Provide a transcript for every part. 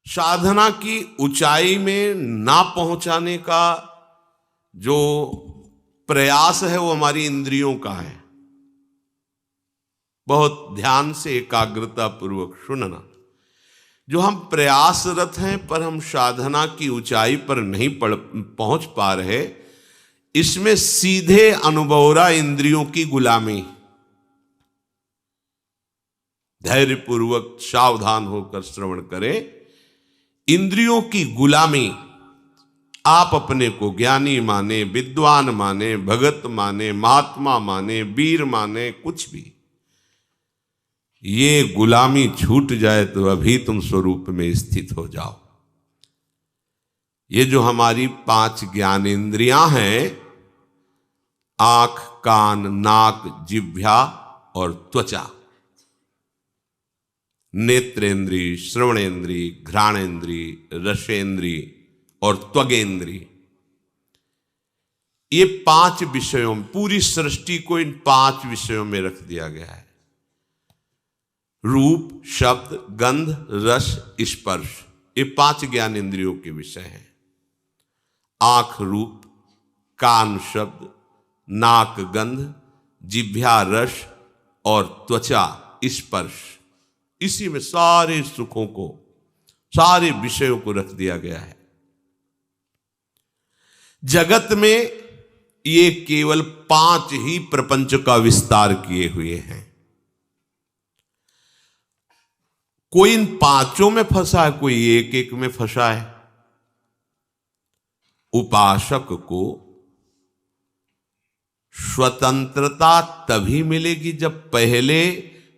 साधना की ऊंचाई में ना पहुंचाने का जो प्रयास है वो हमारी इंद्रियों का है। बहुत ध्यान से एकाग्रता पूर्वक सुनना। जो हम प्रयासरत हैं पर हम साधना की ऊंचाई पर नहीं पहुंच पा रहे, इसमें सीधे अनुभवरा इंद्रियों की गुलामी। धैर्यपूर्वक सावधान होकर श्रवण करें। इंद्रियों की गुलामी, आप अपने को ज्ञानी माने, विद्वान माने, भगत माने, महात्मा माने, वीर माने, कुछ भी, ये गुलामी छूट जाए तो अभी तुम स्वरूप में स्थित हो जाओ। ये जो हमारी 5 ज्ञानेंद्रियां हैं, आंख, कान, नाक, जिह्वा और त्वचा, नेत्रेंद्री, श्रवणेंद्री, घ्राणेंद्री, रसेंद्री और त्वगेंद्री, ये 5 विषयों में, पूरी सृष्टि को इन 5 विषयों में रख दिया गया है। रूप, शब्द, गंध, रस, स्पर्श, ये 5 ज्ञान इंद्रियों के विषय हैं। आंख रूप, कान शब्द, नाक गंध, जिह्वा रस और त्वचा स्पर्श, इसी में सारे सुखों को, सारे विषयों को रख दिया गया है। जगत में ये केवल 5 ही प्रपंच का विस्तार किए हुए हैं। कोई इन 5 में फंसा है, कोई एक एक में फंसा है। उपासक को स्वतंत्रता तभी मिलेगी जब पहले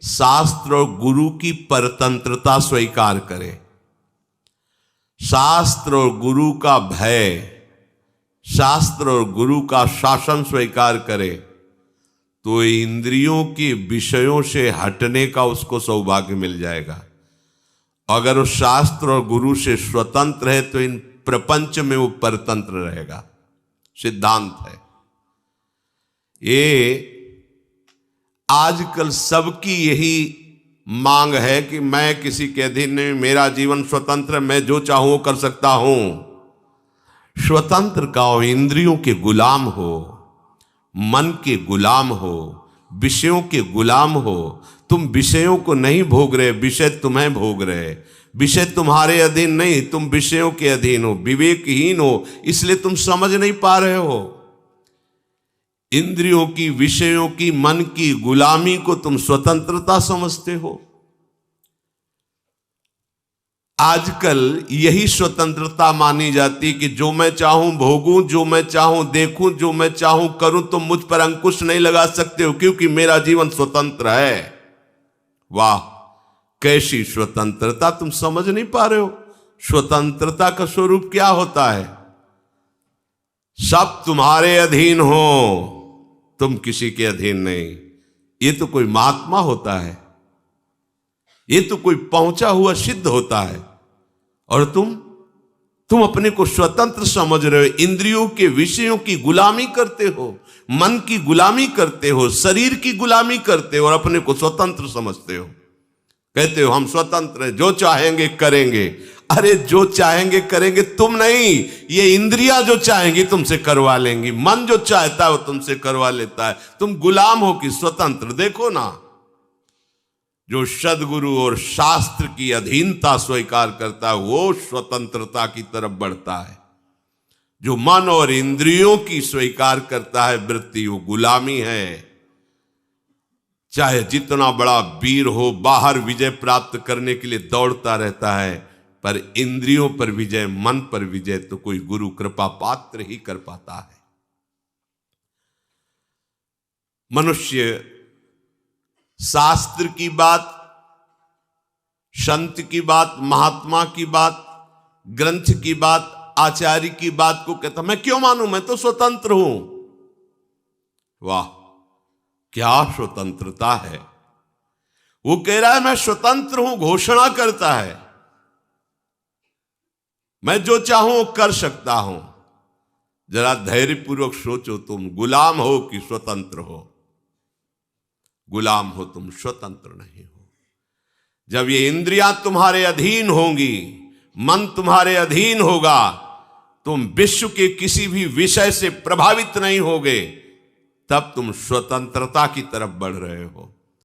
शास्त्र और गुरु की परतंत्रता स्वीकार करे। शास्त्र और गुरु का भय, शास्त्र और गुरु का शासन स्वीकार करे तो इंद्रियों के विषयों से हटने का उसको सौभाग्य मिल जाएगा। अगर वो शास्त्र और गुरु से स्वतंत्र है तो इन प्रपंच में वो परतंत्र रहेगा। सिद्धांत है ये। आजकल सबकी यही मांग है कि मैं किसी के अधीन नहीं, मेरा जीवन स्वतंत्र, मैं जो चाहूं वो कर सकता हूं। स्वतंत्र का हो, इंद्रियों के गुलाम हो, मन के गुलाम हो, विषयों के गुलाम हो। तुम विषयों को नहीं भोग रहे, विषय तुम्हें भोग रहे। विषय तुम्हारे अधीन नहीं, तुम विषयों के अधीन हो, विवेकहीन हो, इसलिए तुम समझ नहीं पा रहे हो। इंद्रियों की, विषयों की, मन की गुलामी को तुम स्वतंत्रता समझते हो। आजकल यही स्वतंत्रता मानी जाती कि जो मैं चाहूं भोगूं, जो मैं चाहूं देखूं, जो मैं चाहूं करूं, तुम मुझ पर अंकुश नहीं लगा सकते हो क्योंकि मेरा जीवन स्वतंत्र है। वाह, कैसी स्वतंत्रता! तुम समझ नहीं पा रहे हो स्वतंत्रता का स्वरूप क्या होता है। सब तुम्हारे अधीन हो, तुम किसी के अधीन नहीं। ये तो कोई महात्मा होता है, ये तो कोई पहुंचा हुआ सिद्ध होता है, और तुम अपने को स्वतंत्र समझ रहे हो। इंद्रियों के विषयों की गुलामी करते हो, मन की गुलामी करते हो, शरीर की गुलामी करते हो और अपने को स्वतंत्र समझते हो। कहते हो हम स्वतंत्र हैं, जो चाहेंगे करेंगे। अरे जो चाहेंगे करेंगे तुम नहीं, ये इंद्रियां जो चाहेंगी तुमसे करवा लेंगी। मन जो चाहता है वो तुमसे करवा लेता है। तुम गुलाम हो कि स्वतंत्र? देखो ना, जो सद्गुरु और शास्त्र की अधीनता स्वीकार करता है वो स्वतंत्रता की तरफ बढ़ता है। जो मन और इंद्रियों की स्वीकार करता है वृत्ति, वो गुलामी है। चाहे जितना बड़ा वीर हो, बाहर विजय प्राप्त करने के लिए दौड़ता रहता है, पर इंद्रियों पर विजय, मन पर विजय तो कोई गुरु कृपा पात्र ही कर पाता है। मनुष्य शास्त्र की बात, संत की बात, महात्मा की बात, ग्रंथ की बात, आचार्य की बात को कहता मैं क्यों मानूं, मैं तो स्वतंत्र हूं। वाह, क्या स्वतंत्रता है! वो कह रहा है मैं स्वतंत्र हूं, घोषणा करता है मैं जो चाहूं कर सकता हूं। जरा धैर्यपूर्वक सोचो, तुम गुलाम हो कि स्वतंत्र हो? गुलाम हो, तुम स्वतंत्र नहीं हो। जब ये इंद्रियां तुम्हारे अधीन होंगी, मन तुम्हारे अधीन होगा, तुम विश्व के किसी भी विषय से प्रभावित नहीं होगे, तब तुम स्वतंत्रता की तरफ बढ़ रहे हो।